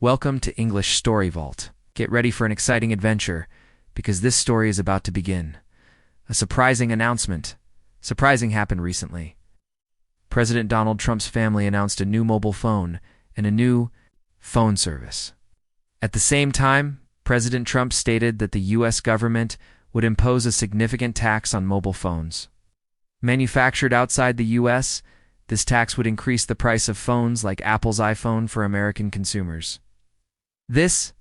Welcome to English Story Vault. Get ready for an exciting adventure, because this story is about to begin. A surprising announcement. Surprising happened recently. President Donald Trump's family announced a new mobile phone and a new phone service. At the same time, President Trump stated that the U.S. government would impose a significant tax on mobile phones. Manufactured outside the U.S., this tax would increase the price of phones like Apple's iPhone for American consumers. This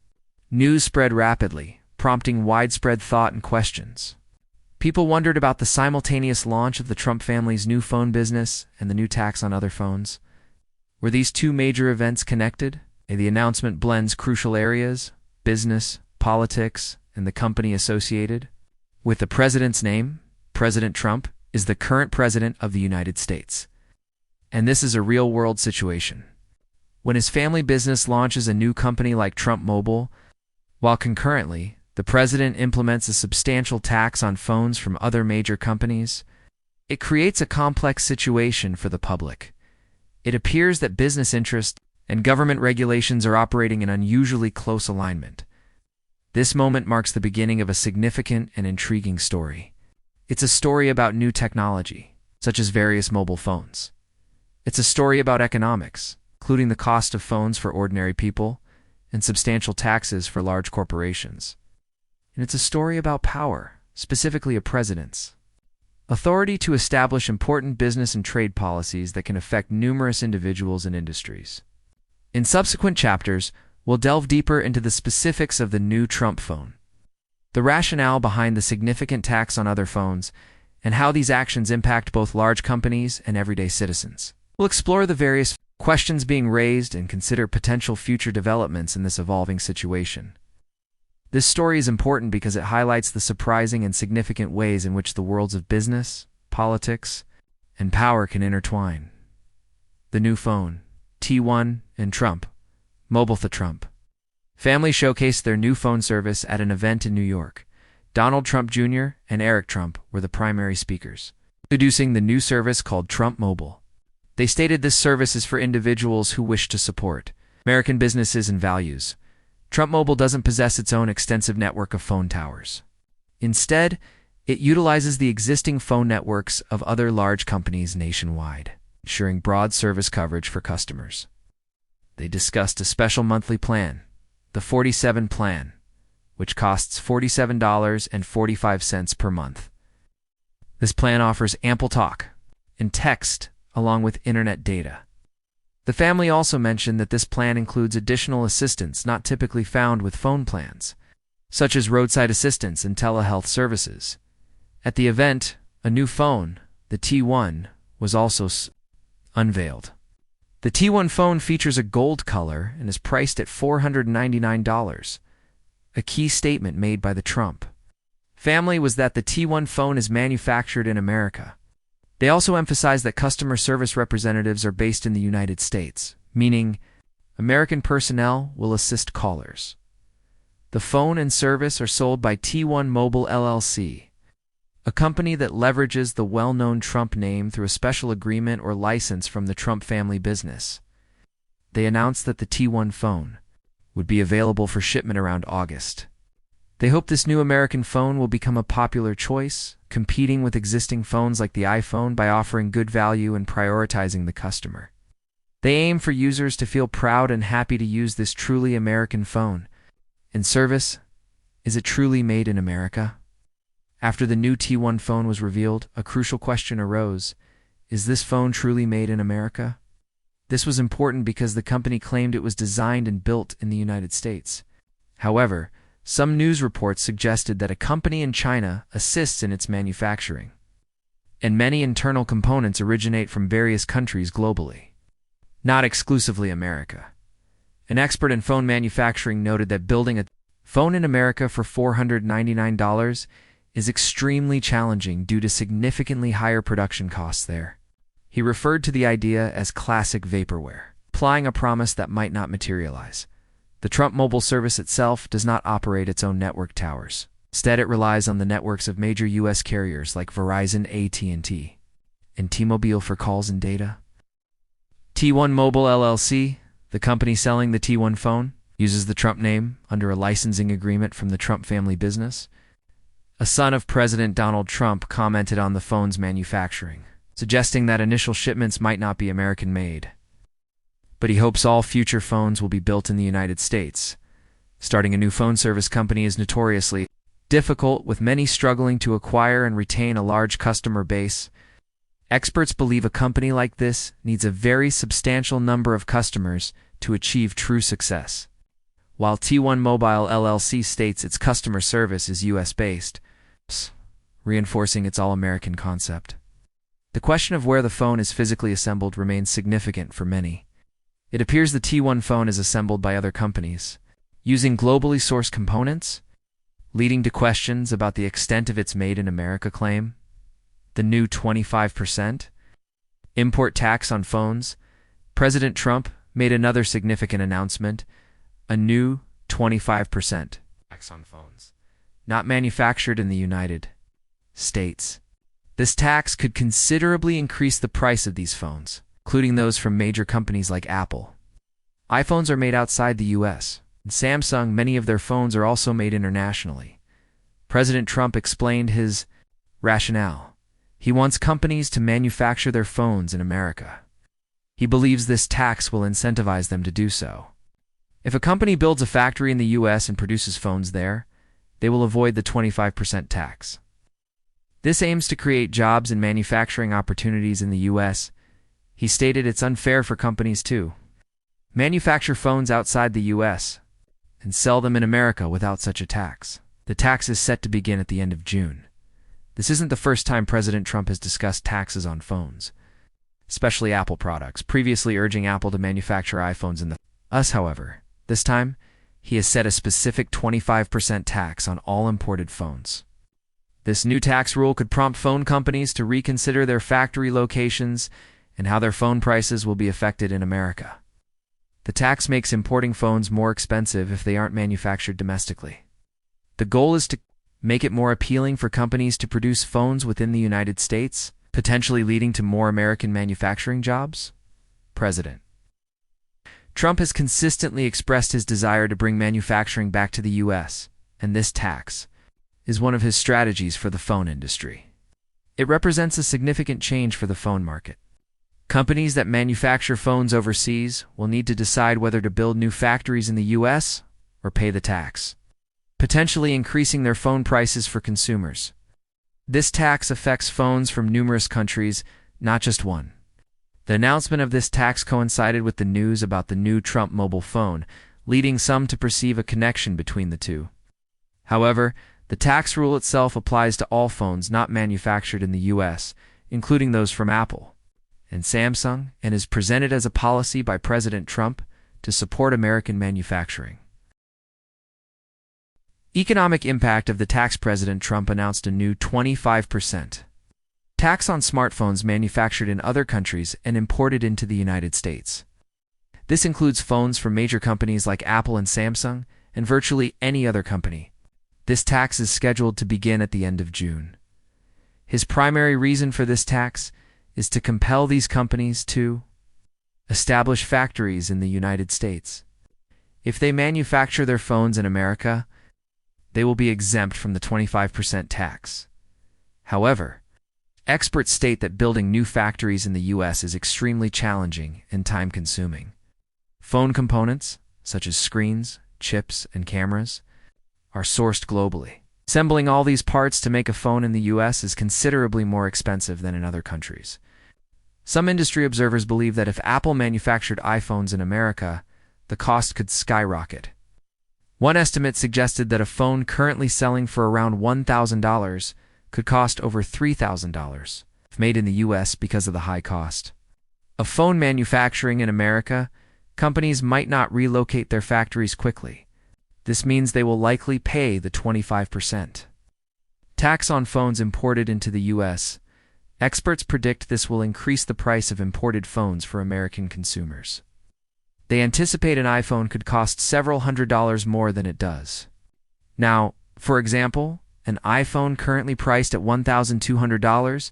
news spread rapidly, prompting widespread thought and questions. People wondered about the simultaneous launch of the Trump family's new phone business and the new tax on other phones. Were these two major events connected? The announcement blends crucial areas, business, politics, and the company associated. With the president's name, President Trump is the current president of the United States. And this is a real-world situation. When his family business launches a new company like Trump Mobile, while concurrently, the president implements a substantial tax on phones from other major companies, it creates a complex situation for the public. It appears that business interests and government regulations are operating in unusually close alignment. This moment marks the beginning of a significant and intriguing story. It's a story about new technology, such as various mobile phones. It's a story about economics, including the cost of phones for ordinary people and substantial taxes for large corporations. And it's a story about power, specifically a president's authority to establish important business and trade policies that can affect numerous individuals and industries. In subsequent chapters, we'll delve deeper into the specifics of the new Trump phone, the rationale behind the significant tax on other phones, and how these actions impact both large companies and everyday citizens. We'll explore the various questions being raised and consider potential future developments in this evolving situation. This story is important because it highlights the surprising and significant ways in which the worlds of business, politics, and power can intertwine. The new phone, T1 and Trump, Mobile the Trump. Family showcased their new phone service at an event in New York. Donald Trump Jr. and Eric Trump were the primary speakers, introducing the new service called Trump Mobile. They stated this service is for individuals who wish to support American businesses and values. Trump Mobile doesn't possess its own extensive network of phone towers. Instead, it utilizes the existing phone networks of other large companies nationwide, ensuring broad service coverage for customers. They discussed a special monthly plan, the 47 plan, which costs $47.45 per month. This plan offers ample talk and text along with internet data. The family also mentioned that this plan includes additional assistance not typically found with phone plans, such as roadside assistance and telehealth services. At the event, a new phone, the T1, was also unveiled. The T1 phone features a gold color and is priced at $499, a key statement made by the Trump family was that the T1 phone is manufactured in America. They also emphasized that customer service representatives are based in the United States, meaning American personnel will assist callers. The phone and service are sold by T1 Mobile LLC, a company that leverages the well-known Trump name through a special agreement or license from the Trump family business. They announced that the T1 phone would be available for shipment around August. They hope this new American phone will become a popular choice, competing with existing phones like the iPhone by offering good value and prioritizing the customer. They aim for users to feel proud and happy to use this truly American phone. In service, is it truly made in America? After the new T1 phone was revealed, a crucial question arose. Is this phone truly made in America? This was important because the company claimed it was designed and built in the United States. However, some news reports suggested that a company in China assists in its manufacturing, and many internal components originate from various countries globally, not exclusively America. An expert in phone manufacturing noted that building a phone in America for $499 is extremely challenging due to significantly higher production costs there. He referred to the idea as classic vaporware, implying a promise that might not materialize. The Trump Mobile service itself does not operate its own network towers. Instead, it relies on the networks of major U.S. carriers like Verizon, AT&T, and T-Mobile for calls and data. T1 Mobile LLC, the company selling the T1 phone, Uses the Trump name under a licensing agreement from the Trump family business. A son of President Donald Trump commented on the phone's manufacturing, suggesting that initial shipments might not be American-made. But he hopes all future phones will be built in the United States. Starting a new phone service company is notoriously difficult, with many struggling to acquire and retain a large customer base. Experts believe a company like this needs a very substantial number of customers to achieve true success. While T1 Mobile LLC states its customer service is US-based, reinforcing its all-American concept. The question of where the phone is physically assembled remains significant for many. It appears the T1 phone is assembled by other companies, using globally sourced components, leading to questions about the extent of its Made in America claim. The new 25% import tax on phones. President Trump made another significant announcement, a new 25% tax on phones, not manufactured in the United States. This tax could considerably increase the price of these phones, including those from major companies like Apple. iPhones are made outside the US. In Samsung, many of their phones are also made internationally. President Trump explained his rationale. He wants companies to manufacture their phones in America. He believes this tax will incentivize them to do so. If a company builds a factory in the US and produces phones there, they will avoid the 25% tax. This aims to create jobs and manufacturing opportunities in the US. He stated it's unfair for companies to manufacture phones outside the US and sell them in America without such a tax. The tax is set to begin at the end of June. This isn't the first time President Trump has discussed taxes on phones, especially Apple products, previously urging Apple to manufacture iPhones in the US. However, this time, he has set a specific 25% tax on all imported phones. This new tax rule could prompt phone companies to reconsider their factory locations and how their phone prices will be affected in America. The tax makes importing phones more expensive if they aren't manufactured domestically. The goal is to make it more appealing for companies to produce phones within the United States, potentially leading to more American manufacturing jobs. President Trump has consistently expressed his desire to bring manufacturing back to the US, and this tax is one of his strategies for the phone industry. It represents a significant change for the phone market. Companies that manufacture phones overseas will need to decide whether to build new factories in the US or pay the tax, potentially increasing their phone prices for consumers. This tax affects phones from numerous countries, not just one. The announcement of this tax coincided with the news about the new Trump mobile phone, leading some to perceive a connection between the two. However, the tax rule itself applies to all phones not manufactured in the US, including those from Apple and Samsung, and is presented as a policy by President Trump to support American manufacturing. Economic impact of the tax. President Trump announced a new 25% tax on smartphones manufactured in other countries and imported into the United States. This includes phones from major companies like Apple and Samsung, and virtually any other company. This tax is scheduled to begin at the end of June. His primary reason for this tax is to compel these companies to establish factories in the United States. If they manufacture their phones in America, they will be exempt from the 25% tax. However, experts state that building new factories in the US is extremely challenging and time-consuming. Phone components, such as screens, chips, and cameras, are sourced globally. Assembling all these parts to make a phone in the US is considerably more expensive than in other countries. Some industry observers believe that if Apple manufactured iPhones in America, the cost could skyrocket. One estimate suggested that a phone currently selling for around $1,000 could cost over $3,000 if made in the US because of the high cost of phone manufacturing in America. Companies might not relocate their factories quickly. This means they will likely pay the 25% tax on phones imported into the US. Experts predict this will increase the price of imported phones for American consumers. They anticipate an iPhone could cost several $100s more than it does now. For example, an iPhone currently priced at $1,200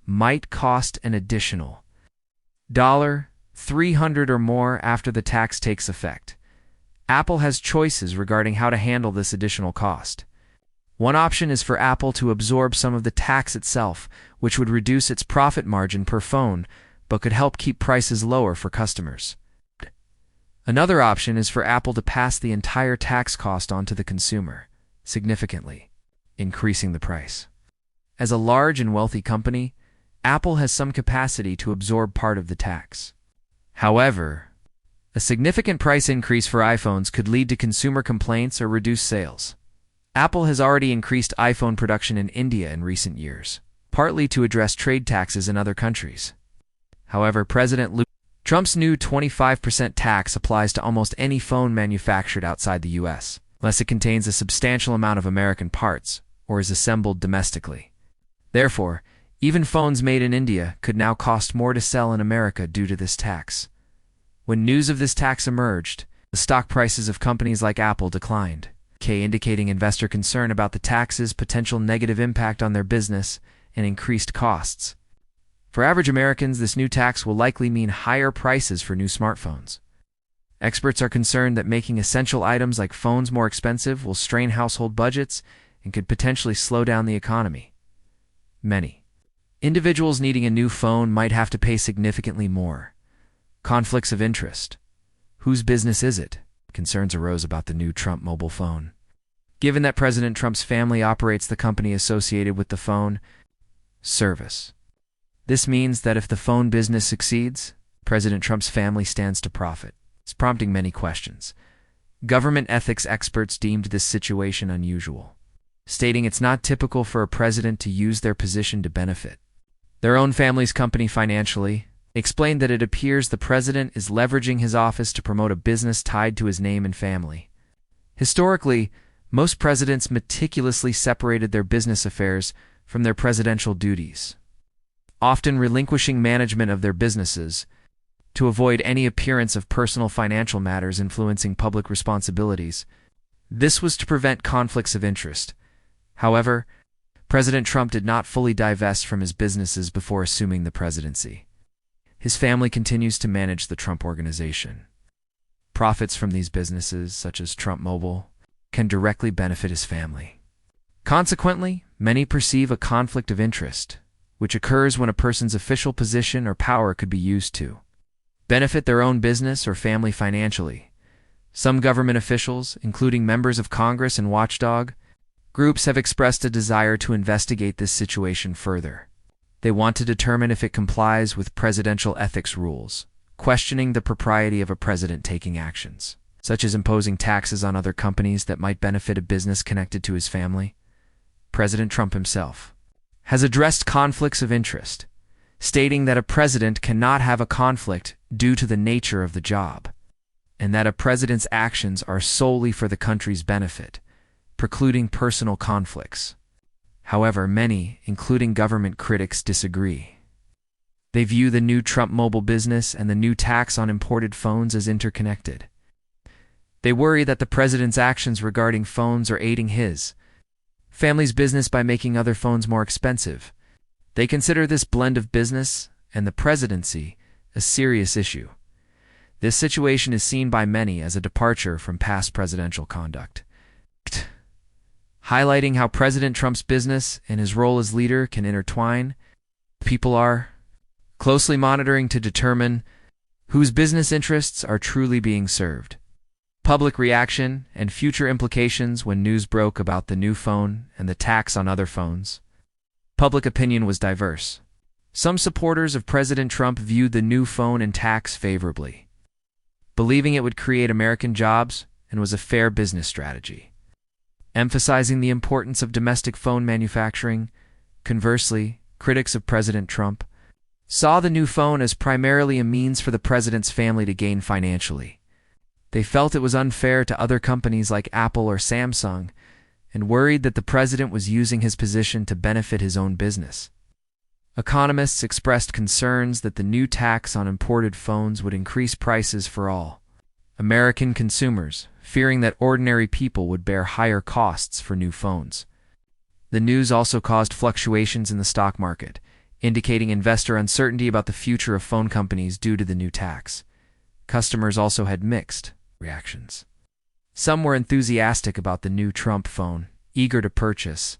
might cost an additional $300 or more after the tax takes effect. Apple has choices regarding how to handle this additional cost. One option is for Apple to absorb some of the tax itself, which would reduce its profit margin per phone, but could help keep prices lower for customers. Another option is for Apple to pass the entire tax cost onto the consumer, significantly increasing the price. As a large and wealthy company, Apple has some capacity to absorb part of the tax. However, a significant price increase for iPhones could lead to consumer complaints or reduce sales. Apple has already increased iPhone production in India in recent years, partly to address trade taxes in other countries. However, President Trump's new 25% tax applies to almost any phone manufactured outside the U.S., unless it contains a substantial amount of American parts or is assembled domestically. Therefore, even phones made in India could now cost more to sell in America due to this tax. When news of this tax emerged, the stock prices of companies like Apple declined, indicating investor concern about the tax's potential negative impact on their business and increased costs. For average Americans, this new tax will likely mean higher prices for new smartphones. Experts are concerned that making essential items like phones more expensive will strain household budgets and could potentially slow down the economy. Many individuals needing a new phone might have to pay significantly more. Conflicts of interest. Whose business is it? Concerns arose about the new Trump mobile phone. Given that President Trump's family operates the company associated with the phone service, this means that if the phone business succeeds, President Trump's family stands to profit. It's prompting many questions. Government ethics experts deemed this situation unusual, stating it's not typical for a president to use their position to benefit their own family's company financially. Explained that it appears the president is leveraging his office to promote a business tied to his name and family. Historically, most presidents meticulously separated their business affairs from their presidential duties, often relinquishing management of their businesses to avoid any appearance of personal financial matters influencing public responsibilities. This was to prevent conflicts of interest. However, President Trump did not fully divest from his businesses before assuming the presidency. His family continues to manage the Trump Organization. Profits from these businesses, such as Trump Mobile, can directly benefit his family. Consequently, many perceive a conflict of interest, which occurs when a person's official position or power could be used to benefit their own business or family financially. Some government officials, including members of Congress and watchdog groups, have expressed a desire to investigate this situation further. They want to determine if it complies with presidential ethics rules, questioning the propriety of a president taking actions, such as imposing taxes on other companies that might benefit a business connected to his family. President Trump himself has addressed conflicts of interest, stating that a president cannot have a conflict due to the nature of the job, and that a president's actions are solely for the country's benefit, precluding personal conflicts. However, many, including government critics, disagree. They view the new Trump mobile business and the new tax on imported phones as interconnected. They worry that the president's actions regarding phones are aiding his family's business by making other phones more expensive. They consider this blend of business and the presidency a serious issue. This situation is seen by many as a departure from past presidential conduct, highlighting how President Trump's business and his role as leader can intertwine. People are closely monitoring to determine whose business interests are truly being served. Public reaction and future implications when news broke about the new phone and the tax on other phones. Public opinion was diverse. Some supporters of President Trump viewed the new phone and tax favorably, believing it would create American jobs and was a fair business strategy, emphasizing the importance of domestic phone manufacturing. Conversely, critics of President Trump saw the new phone as primarily a means for the president's family to gain financially. They felt it was unfair to other companies like Apple or Samsung and worried that the president was using his position to benefit his own business. Economists expressed concerns that the new tax on imported phones would increase prices for all American consumers, fearing that ordinary people would bear higher costs for new phones. The news also caused fluctuations in the stock market, indicating investor uncertainty about the future of phone companies due to the new tax. Customers also had mixed reactions. Some were enthusiastic about the new Trump phone, eager to purchase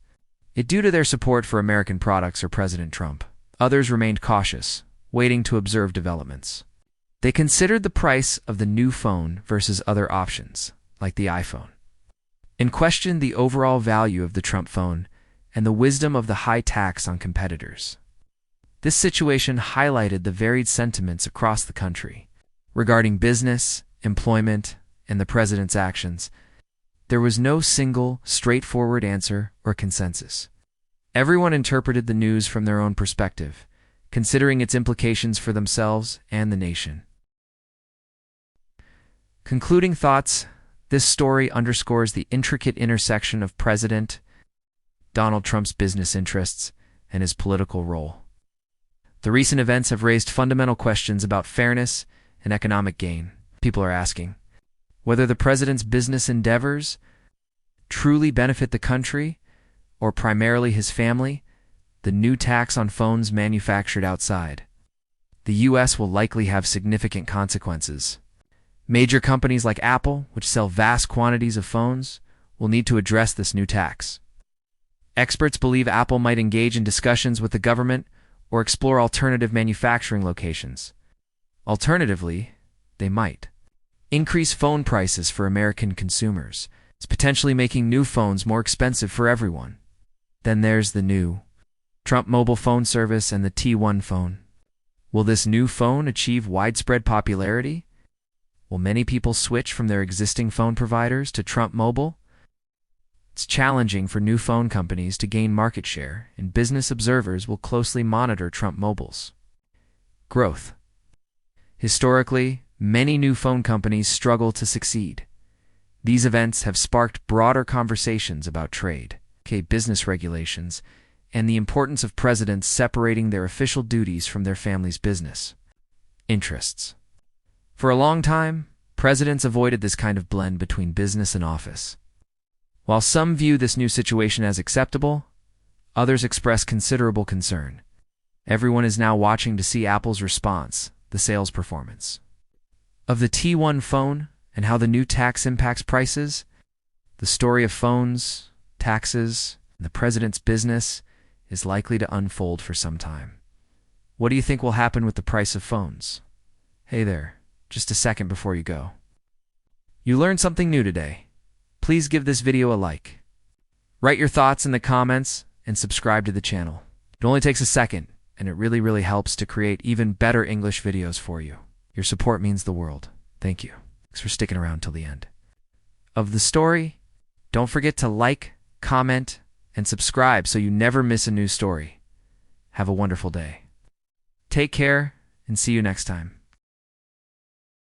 it due to their support for American products or President Trump. Others remained cautious, waiting to observe developments. They considered the price of the new phone versus other options, like the iPhone, and questioned the overall value of the Trump phone and the wisdom of the high tax on competitors. This situation highlighted the varied sentiments across the country regarding business, employment, and the president's actions. There was no single, straightforward answer or consensus. Everyone interpreted the news from their own perspective, considering its implications for themselves and the nation. Concluding thoughts, this story underscores the intricate intersection of President Donald Trump's business interests and his political role. The recent events have raised fundamental questions about fairness and economic gain. People are asking whether the president's business endeavors truly benefit the country or primarily his family. The new tax on phones manufactured outside the U.S. will likely have significant consequences. Major companies like Apple, which sell vast quantities of phones, will need to address this new tax. Experts believe Apple might engage in discussions with the government or explore alternative manufacturing locations. Alternatively, they might increase phone prices for American consumers. It's potentially making new phones more expensive for everyone. Then there's the new Trump mobile phone service and the T1 phone. Will this new phone achieve widespread popularity? Will many people switch from their existing phone providers to Trump Mobile? It's challenging for new phone companies to gain market share, and business observers will closely monitor Trump Mobile's growth. Historically, many new phone companies struggle to succeed. These events have sparked broader conversations about trade, business regulations, and the importance of presidents separating their official duties from their family's business interests. For a long time, presidents avoided this kind of blend between business and office. While some view this new situation as acceptable, others express considerable concern. Everyone is now watching to see Apple's response, the sales performance of the T1 phone, and how the new tax impacts prices. The story of phones, taxes, and the president's business is likely to unfold for some time. What do you think will happen with the price of phones? Hey there, just a second before you go. You learned something new today. Please give this video a like. Write your thoughts in the comments and subscribe to the channel. It only takes a second, and it really helps to create even better English videos for you. Your support means the world. Thank you. Thanks for sticking around till the end of the story. Don't forget to like, comment, and subscribe so you never miss a new story. Have a wonderful day. Take care, and see you next time.